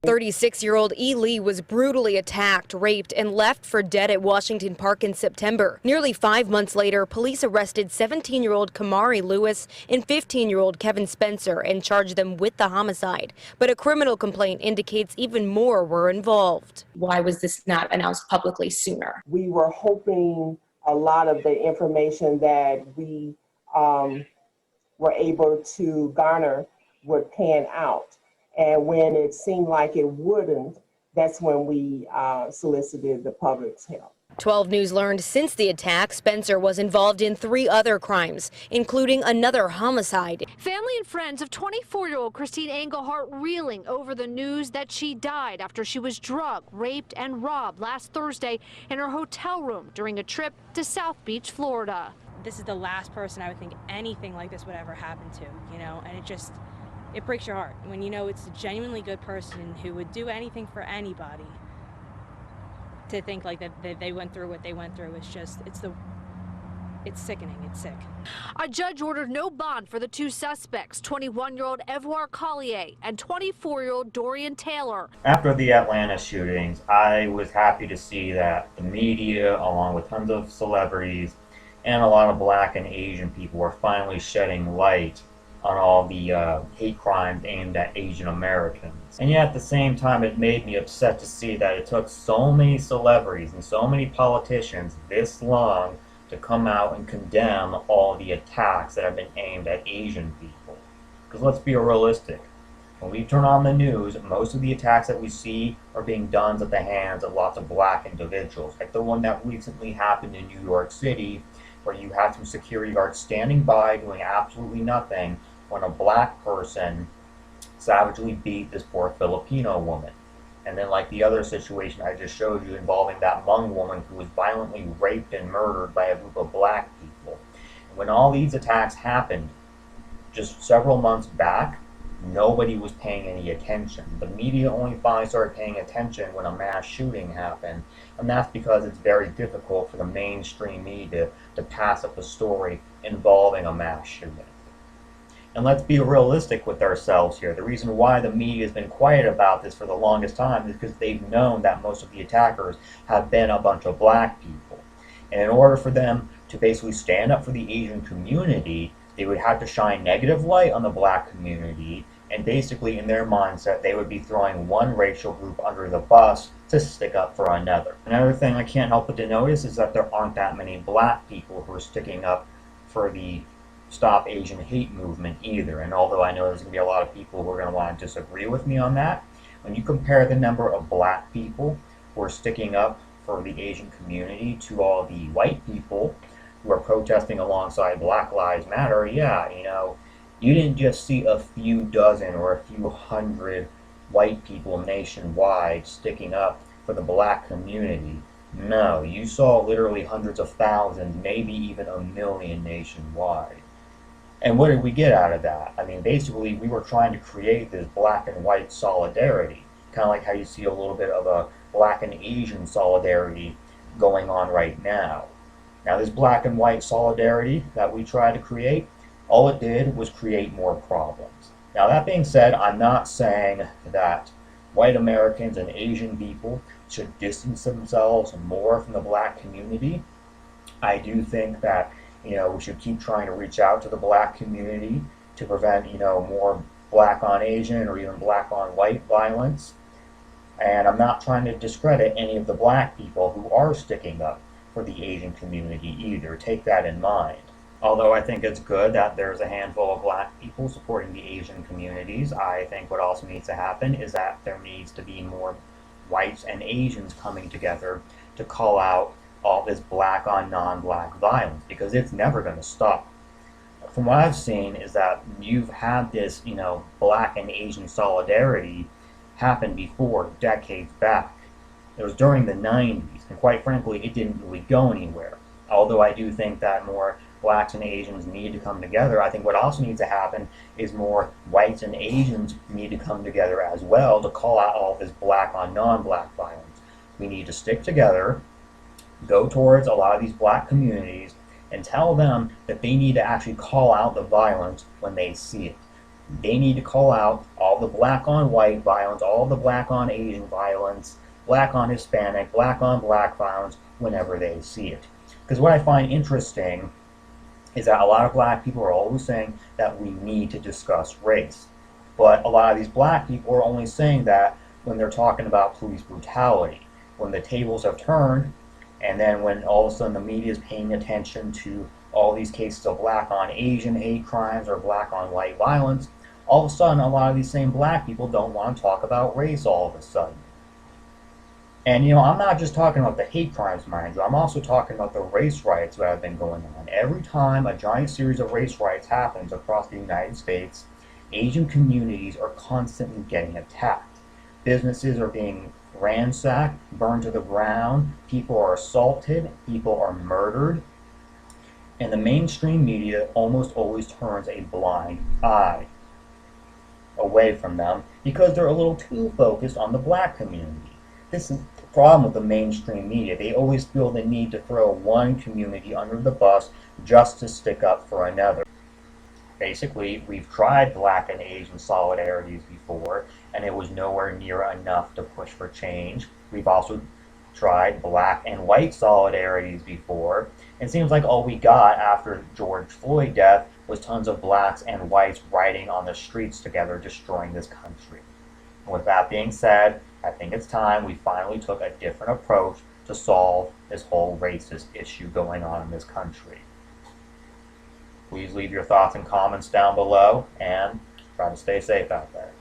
36-year-old E. Lee was brutally attacked, raped, and left for dead at Washington Park in September. Nearly 5 months later, police arrested 17-year-old Kamari Lewis and 15-year-old Kevin Spencer and charged them with the homicide. But a criminal complaint indicates even more were involved. Why was this not announced publicly sooner? We were hoping a lot of the information that we were able to garner would pan out. And when it seemed like it wouldn't, that's when we solicited the public's help. 12 News learned since the attack, Spencer was involved in 3 other crimes, including another homicide. Family and friends of 24-year-old Christine Engelhardt reeling over the news that she died after she was drugged, raped, and robbed last Thursday in her hotel room during a trip to South Beach, Florida. This is the last person I would think anything like this would ever happen to, and it breaks your heart when you know it's a genuinely good person who would do anything for anybody. To think like that they went through what they went through is just, it's sickening, it's sick. A judge ordered no bond for the 2 suspects, 21-year-old Evoir Collier and 24-year-old Dorian Taylor. After the Atlanta shootings, I was happy to see that the media, along with tons of celebrities and a lot of Black and Asian people, were finally shedding light on all the hate crimes aimed at Asian Americans. And yet at the same time, it made me upset to see that it took so many celebrities and so many politicians this long to come out and condemn all the attacks that have been aimed at Asian people. Because let's be realistic. When we turn on the news, most of the attacks that we see are being done at the hands of lots of Black individuals. Like the one that recently happened in New York City, where you have some security guards standing by doing absolutely nothing when a Black person savagely beat this poor Filipino woman. And then like the other situation I just showed you involving that Hmong woman who was violently raped and murdered by a group of Black people. And when all these attacks happened just several months back, nobody was paying any attention. The media only finally started paying attention when a mass shooting happened, and that's because it's very difficult for the mainstream media to pass up a story involving a mass shooting. And let's be realistic with ourselves here. The reason why the media has been quiet about this for the longest time is because they've known that most of the attackers have been a bunch of Black people. And in order for them to basically stand up for the Asian community, they would have to shine negative light on the Black community, and basically in their mindset they would be throwing one racial group under the bus to stick up for another. Another thing I can't help but to notice is that there aren't that many Black people who are sticking up for the Stop Asian Hate movement either. And although I know there's going to be a lot of people who are going to want to disagree with me on that, when you compare the number of Black people who are sticking up for the Asian community to all the white people who are protesting alongside Black Lives Matter, yeah, you didn't just see a few dozen or a few hundred white people nationwide sticking up for the Black community. No, you saw literally hundreds of thousands, maybe even a million nationwide. And what did we get out of that? I mean, basically, we were trying to create this Black and white solidarity, kind of like how you see a little bit of a Black and Asian solidarity going on right now. Now, this Black and white solidarity that we tried to create, all it did was create more problems. Now, that being said, I'm not saying that white Americans and Asian people should distance themselves more from the Black community. I do think that we should keep trying to reach out to the Black community to prevent more Black on Asian or even Black on white violence. And I'm not trying to discredit any of the Black people who are sticking up for the Asian community either. Take that in mind. Although I think it's good that there's a handful of Black people supporting the Asian communities, I think what also needs to happen is that there needs to be more whites and Asians coming together to call out all this Black on non-Black violence, because it's never going to stop. From what I've seen is that you've had this, Black and Asian solidarity happen before, decades back. It was during the 90s, and quite frankly, it didn't really go anywhere. Although I do think that more Blacks and Asians need to come together, I think what also needs to happen is more whites and Asians need to come together as well to call out all this Black on non-Black violence. We need to stick together, go towards a lot of these Black communities, and tell them that they need to actually call out the violence when they see it. They need to call out all the black on white violence, all the black on Asian violence, black on Hispanic, black on black violence whenever they see it. Because what I find interesting is that a lot of black people are always saying that we need to discuss race. But a lot of these black people are only saying that when they're talking about police brutality. When the tables have turned, and then when all of a sudden the media is paying attention to all these cases of black on Asian hate crimes or black on white violence, all of a sudden a lot of these same black people don't want to talk about race all of a sudden. And I'm not just talking about the hate crimes, mind you, I'm also talking about the race riots that have been going on. Every time a giant series of race riots happens across the United States, Asian communities are constantly getting attacked. Businesses are being ransacked, burned to the ground, people are assaulted, people are murdered, and the mainstream media almost always turns a blind eye away from them because they're a little too focused on the black community. This is the problem with the mainstream media. They always feel the need to throw one community under the bus just to stick up for another. Basically, we've tried black and Asian solidarities before, and it was nowhere near enough to push for change. We've also tried black and white solidarities before. It seems like all we got after George Floyd death was tons of blacks and whites riding on the streets together, destroying this country. And with that being said, I think it's time we finally took a different approach to solve this whole racist issue going on in this country. Please leave your thoughts and comments down below, and try to stay safe out there.